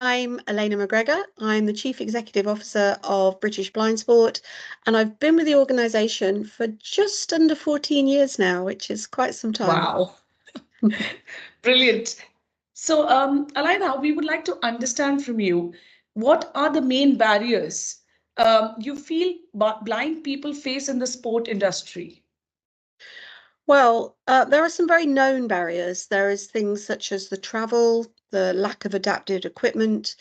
I'm Alaina MacGregor. I'm the Chief Executive Officer of British Blind Sport, and I've been with the organisation for just under 14 years now, which is quite some time. Wow, brilliant. So, Alaina, we would like to understand from you what are the main barriers you feel blind people face in the sport industry? Well, there are some very known barriers. There is things such as the travel, the lack of adapted equipment,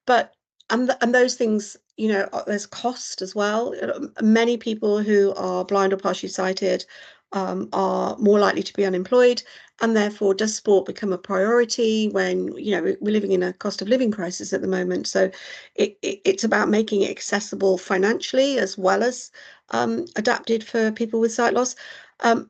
but and those things, there's cost as well. Many people who are blind or partially sighted are more likely to be unemployed, and therefore does sport become a priority when we're living in a cost of living crisis at the moment. So it's about making it accessible financially as well as adapted for people with sight loss.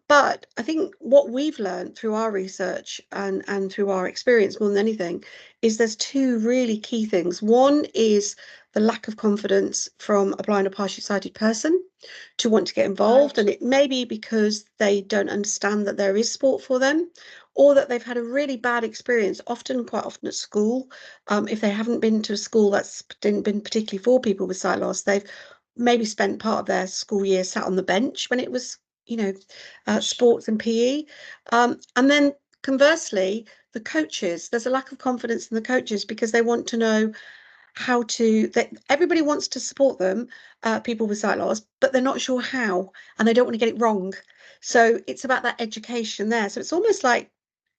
But I think what we've learned through our research and through our experience more than anything is there's two really key things. One is the lack of confidence from a blind or partially sighted person to want to get involved. Right. And it may be because they don't understand that there is sport for them, or that they've had a really bad experience, quite often at school. If they haven't been to a school that's been particularly for people with sight loss, they've maybe spent part of their school year sat on the bench when it was, sports and PE. And then conversely, the coaches, there's a lack of confidence in the coaches because they want to know how to, that everybody wants to support them, people with sight loss, but they're not sure how, and they don't want to get it wrong. So it's about that education there. So it's almost like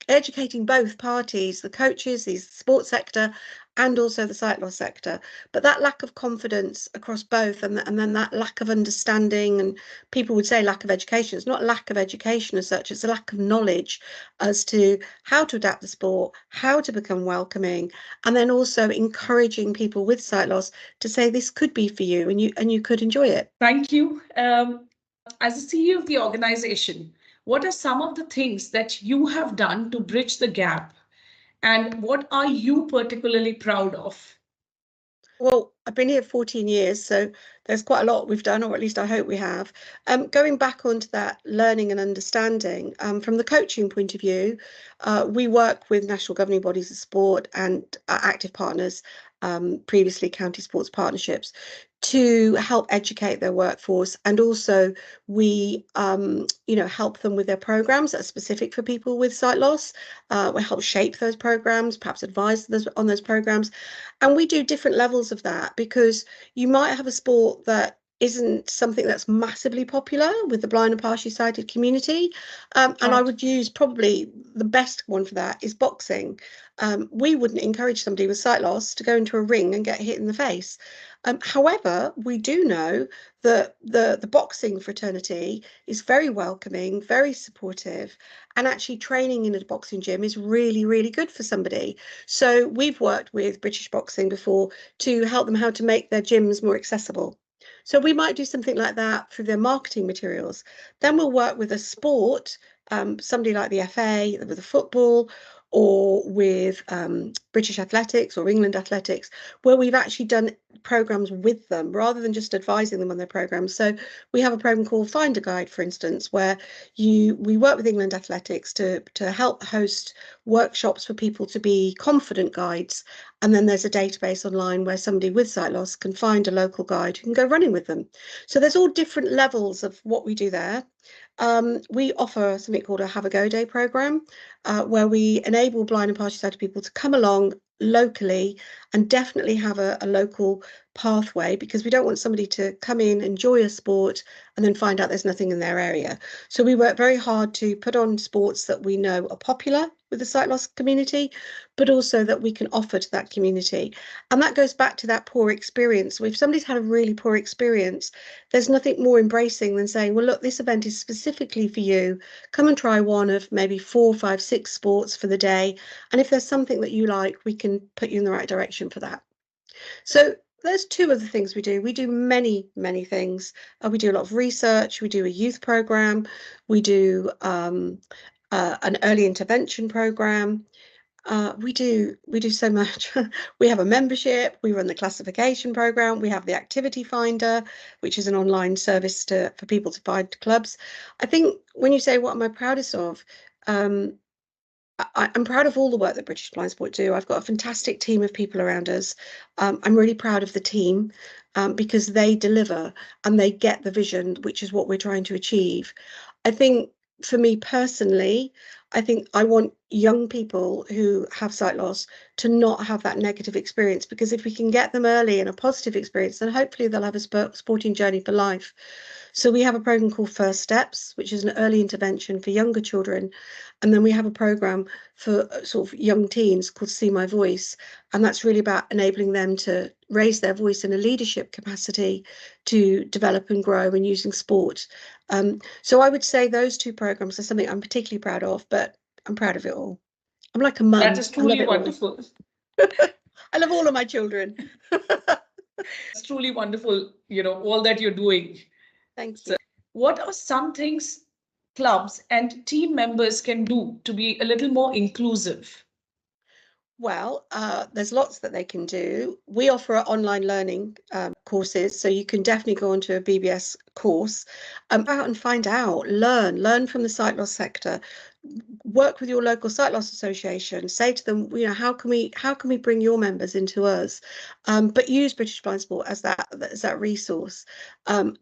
educating both parties, the coaches, the sports sector, and also the sight loss sector. But that lack of confidence across both, and then that lack of understanding, and people would say lack of education. It's not lack of education as such, it's a lack of knowledge as to how to adapt the sport, how to become welcoming, and then also encouraging people with sight loss to say this could be for you, and you could enjoy it. Thank you. As a CEO of the organization, what are some of the things that you have done to bridge the gap? And what are you particularly proud of? Well, I've been here 14 years, so there's quite a lot we've done, or at least I hope we have. Going back onto that learning and understanding, from the coaching point of view, we work with national governing bodies of sport and active partners, previously county sports partnerships, to help educate their workforce, and also we help them with their programs that are specific for people with sight loss. We help shape those programs, perhaps advise on those programs, and we do different levels of that because you might have a sport that isn't something that's massively popular with the blind and partially sighted community. And I Right. would use probably the best one for that is boxing. We wouldn't encourage somebody with sight loss to go into a ring and get hit in the face. However, we do know that the boxing fraternity is very welcoming, very supportive, and actually training in a boxing gym is really, really good for somebody. So we've worked with British Boxing before to help them how to make their gyms more accessible. So we might do something like that through their marketing materials. Then we'll work with a sport, somebody like the FA, with the football, or with British Athletics or England Athletics, where we've actually done programs with them rather than just advising them on their programs. So we have a program called Find a Guide, for instance, where we work with England Athletics to help host workshops for people to be confident guides. And then there's a database online where somebody with sight loss can find a local guide who can go running with them. So there's all different levels of what we do there. We offer something called a Have a Go Day program, where we enable blind and partially sighted people to come along locally and definitely have a local pathway, because we don't want somebody to come in, enjoy a sport, and then find out there's nothing in their area. So we work very hard to put on sports that we know are popular with the sight loss community, but also that we can offer to that community. And that goes back to that poor experience. So if somebody's had a really poor experience, there's nothing more embracing than saying, well, look, this event is specifically for you. Come and try one of maybe 4, 5, 6 sports for the day. And if there's something that you like, we can put you in the right direction for that. So there's two of the things we do. We do many, many things. We do a lot of research. We do a youth program. We do an early intervention program. We do so much. We have a membership. We run the classification program. We have the activity finder, which is an online service for people to find clubs. I think when you say what am I proudest of, um, I'm proud of all the work that British Blind Sport do. I've got a fantastic team of people around us. I'm really proud of the team because they deliver and they get the vision, which is what we're trying to achieve. I think for me personally, I think I want young people who have sight loss to not have that negative experience, because if we can get them early in a positive experience, then hopefully they'll have a sporting journey for life. So we have a program called First Steps, which is an early intervention for younger children. And then we have a program for sort of young teens called See My Voice. And that's really about enabling them to raise their voice in a leadership capacity to develop and grow and using sport. So I would say those two programs are something I'm particularly proud of, but I'm proud of it all. I'm like a mum. That is truly wonderful. I love all of my children. It's truly wonderful, all that you're doing. Thank you. What are some things clubs and team members can do to be a little more inclusive? Well, there's lots that they can do. We offer online learning courses, so you can definitely go onto a BBS course, out and find out, learn from the sight loss sector, work with your local sight loss association, say to them, how can we bring your members into us, but use British Blind Sport as that resource.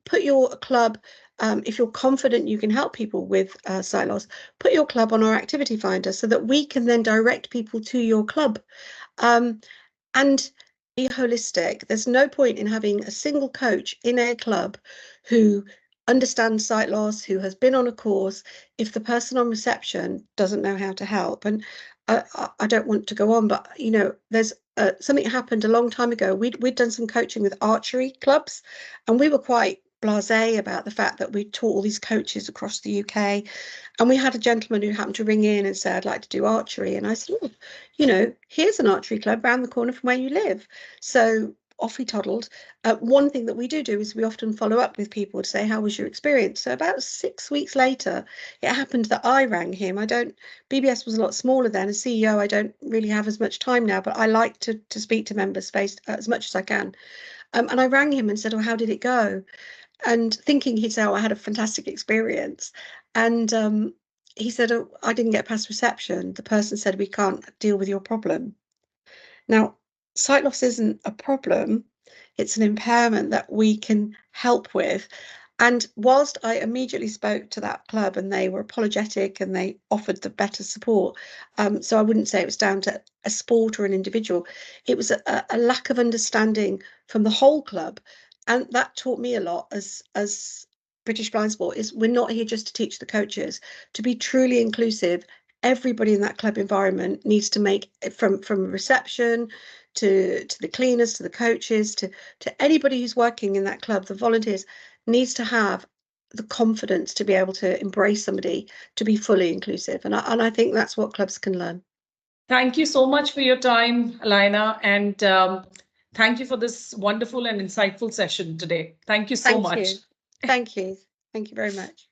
Put your club, if you're confident you can help people with sight loss, put your club on our activity finder so that we can then direct people to your club. And be holistic. There's no point in having a single coach in a club who understands sight loss, who has been on a course, if the person on reception doesn't know how to help. And I don't want to go on, but there's something happened a long time ago. We'd done some coaching with archery clubs, and we were quite blasé about the fact that we taught all these coaches across the UK. And we had a gentleman who happened to ring in and say, I'd like to do archery. And I said, here's an archery club round the corner from where you live. So off he toddled. One thing that we do is we often follow up with people to say, how was your experience? So about 6 weeks later, it happened that I rang him. BBS was a lot smaller then. As CEO, I don't really have as much time now, but I like to speak to members as much as I can. And I rang him and said, how did it go? And thinking he'd say, I had a fantastic experience. And he said, I didn't get past reception. The person said, we can't deal with your problem. Now, sight loss isn't a problem. It's an impairment that we can help with. And whilst I immediately spoke to that club and they were apologetic and they offered the better support, so I wouldn't say it was down to a sport or an individual, it was a lack of understanding from the whole club. And that taught me a lot as British Blind Sport, is we're not here just to teach the coaches. To be truly inclusive, everybody in that club environment needs to make it from reception to the cleaners, to the coaches, to anybody who's working in that club, the volunteers, needs to have the confidence to be able to embrace somebody, to be fully inclusive. And I think that's what clubs can learn. Thank you so much for your time, Alaina, and thank you for this wonderful and insightful session today. Thank you so much. Thank you. Thank you very much.